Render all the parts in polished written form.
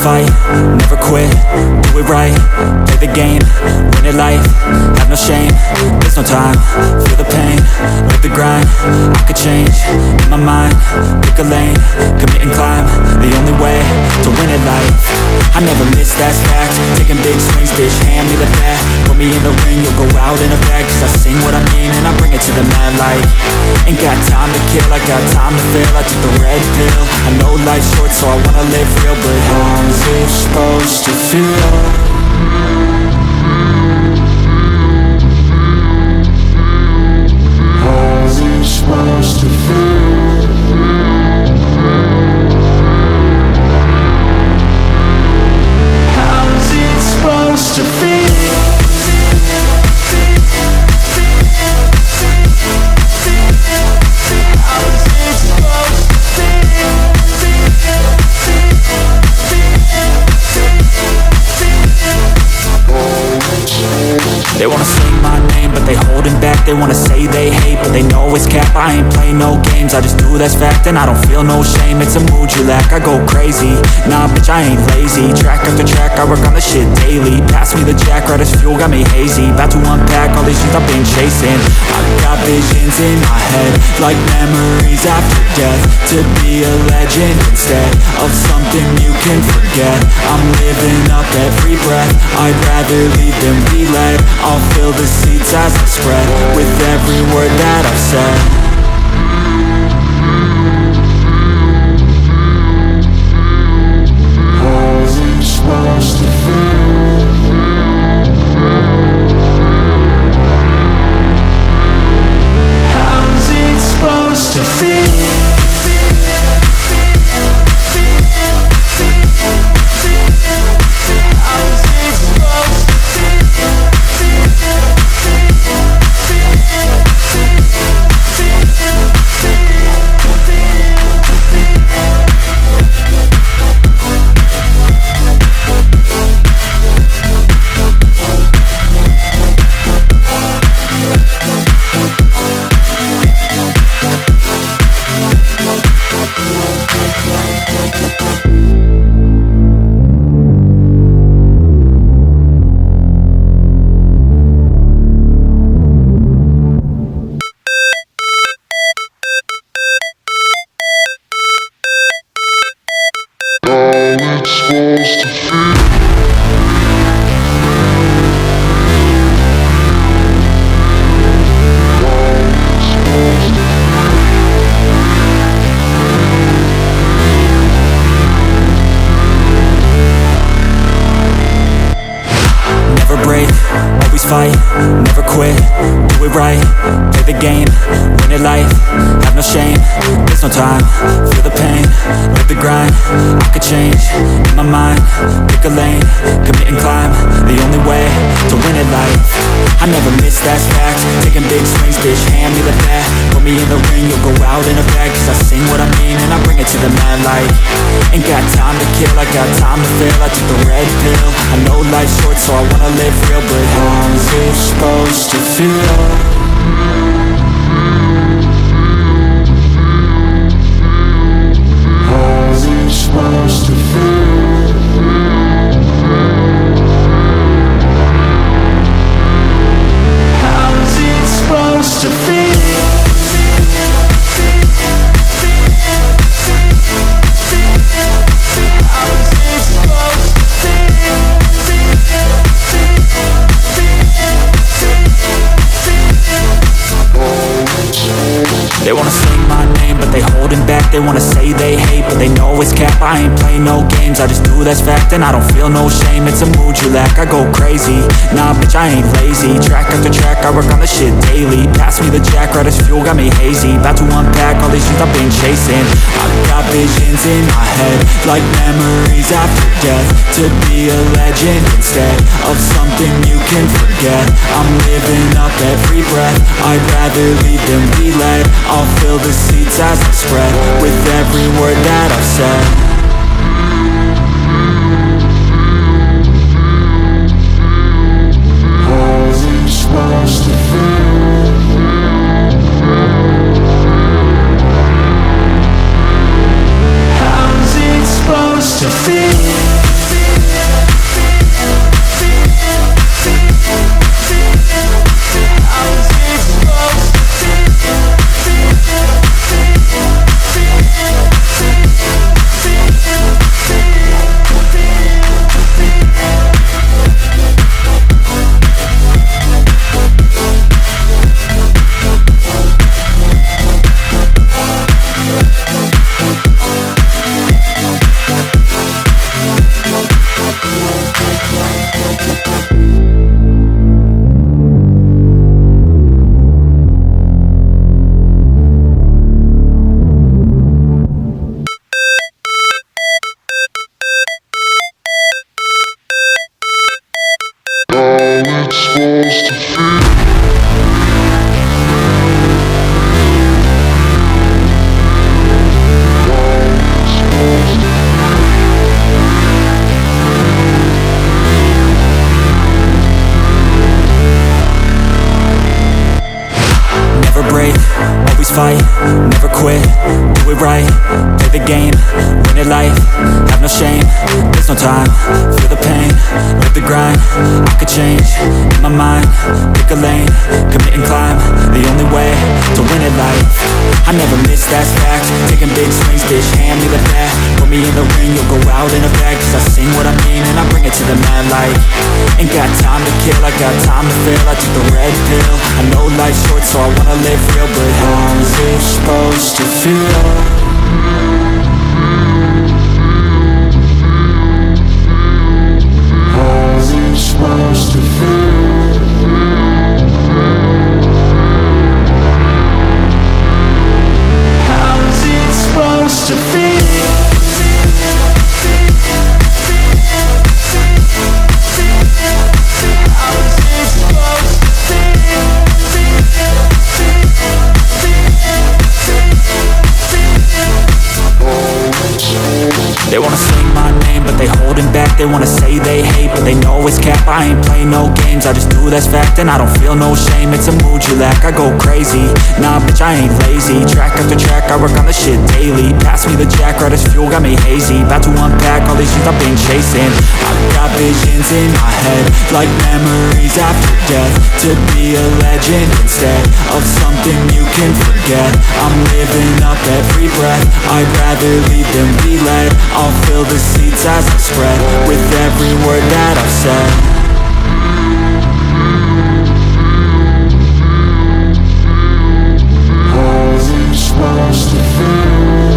fight, never quit, do it right, play the game, win it life, have no shame, there's no time, feel the pain, live the grind, I could change, in my mind, pick a lane, commit and climb, the only way to win it life, I never miss, that's fact, taking big swings, bitch, hand me the bat, put me in the ring, you'll go out in a bag, cause I sing what I mean and I bring it to the mad light, ain't got time to kill, I got time to feel, I took the red pill, I know life's short so I wanna live real, but how's it supposed to feel? How's it supposed to feel? How's it supposed to feel? They wanna say my name, but they holding back. They wanna say they hate, but they know it's cap. I ain't play no games, I just do that's fact. And I don't feel no shame, it's a mood you lack. I go crazy, nah bitch I ain't lazy. Track after track, I work on the shit daily. Pass me the jack, right as fuel, got me hazy. About to unpack all these shit I've been chasing. I've got visions in my head, like memories after death. To be a legend instead of something you can forget. I'm living up every breath, I'd rather lead than be led. I'll fill the seats as I spread with every word that I've said. How's it supposed to feel? How's it supposed to feel? Fight, never quit, do it right, play the game, win it life, have no shame, there's no time, feel the pain, live the grind, I could change, in my mind, pick a lane, commit and climb, the only way to win it life, I never miss, that's fact, taking big swings, bitch, hand me the bat, put me in the ring, you'll go out in a bag, cause I sing what I mean and I bring it to the mad light, ain't got time to kill, I got time to feel, I took the red pill, I know life's short so I wanna live real, but how's it supposed to feel? How's it supposed to feel? How's it supposed to feel? They wanna say my name, but they holding back. They wanna say they hate, but they know it's cap. I ain't play no games, I just do that's fact. And I don't feel no shame, it's a mood you lack. I go crazy, nah bitch I ain't lazy. Track after track, I work on the shit daily. Pass me the jack, right as fuel, got me hazy. About to unpack all these shit I've been chasing. I've got visions in my head, like memories after death. To be a legend instead of something you can forget. I'm living up every breath, I'd rather lead than be led. I'll fill the seats as I spread with every word that I've said. How's it supposed to feel? How's it supposed to feel? it's supposed to feel. Never break, always fight, never quit, do it right, play the game, win it life, have no shame, there's no time, feel the pain, live the grind, I could change, in my mind, pick a lane, commit and climb, the only way to win it life, I never miss, that's fact, taking big swings, bitch, hand me the bat, put me in the ring, you'll go out in a bag, cause I sing what I mean and I bring it to the mad light, ain't got time to kill, I got time to feel, I took the red pill, I know life's short so I wanna live real, but how's it supposed to feel? How's it supposed to feel? How's it supposed to feel? They wanna sing my name, but they holding back. They wanna say they hate, but they know it's cap. I ain't play no games, I just do that's fact. And I don't feel no shame, it's a mood you lack. I go crazy, nah bitch I ain't lazy. Track after track, I work on the shit daily. Pass me the jack, right as fuel, got me hazy. About to unpack all these things I've been chasing. I've got visions in my head, like memories after death. To be a legend instead of something you can forget. I'm living up every breath, I'd rather lead than be led. I'll fill the seats as I spread with every word that I've said. How's it supposed to feel?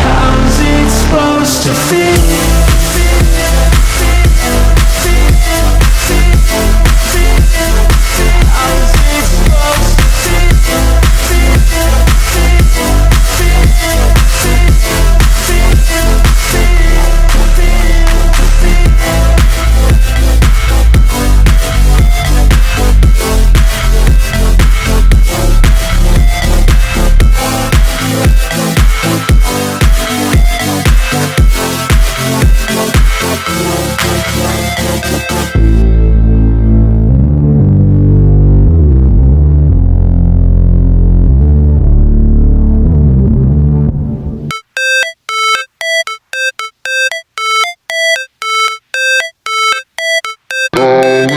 How's it supposed to feel?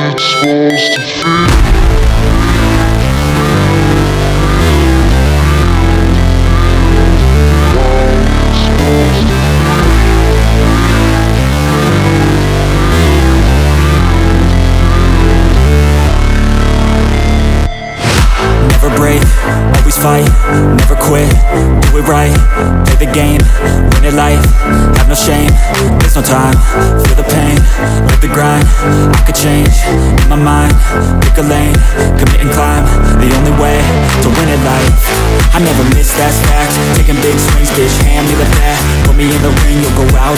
Supposed to feel. Never break, always fight, never quit, do it right, play the game, win it life, have no shame, there's no time, feel the pain, live the grind, I could change, in my mind, pick a lane, commit and climb, the only way to win it life, I never miss, that's fact, taking big swings, bitch, hand me the bat, put me in the ring, you'll go out